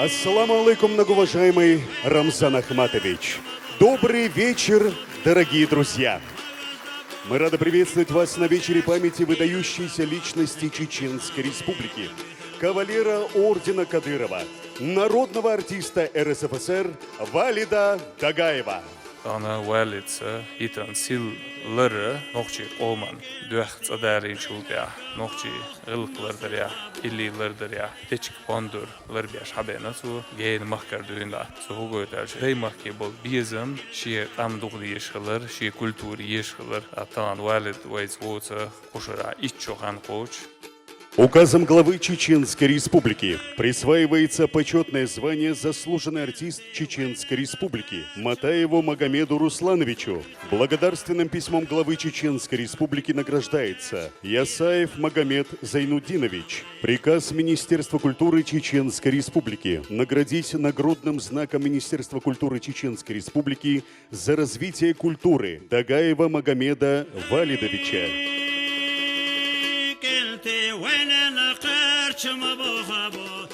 Ассаламу алейкум, многоуважаемый Рамзан Ахматович. Добрый вечер, дорогие друзья. Мы рады приветствовать вас на вечере памяти выдающейся личности Чеченской Республики, кавалера ордена Кадырова, народного артиста РСФСР Валида Дагаева. Ana valitse itan sillere nokchi olman duacht adarin chulga nokchi ilklardır ya illilerdir ya teçik pondur lerbiaş habena su geyn mahkar düğünla su goytar şey mahki bol bizim şi tam doğru yaşılır şi kültür yaşılır atan valit vayz voca koşara iç çoğan koç. Указом главы Чеченской Республики присваивается почетное звание «Заслуженный артист Чеченской Республики» Матаеву Магомеду Руслановичу. Благодарственным письмом главы Чеченской Республики награждается Ясаев Магомед Зайнудинович. Приказ Министерства культуры Чеченской Республики наградить нагрудным знаком Министерства культуры Чеченской Республики за развитие культуры Дагаева Магомеда Валидовича. وين انا قرش ما بخبو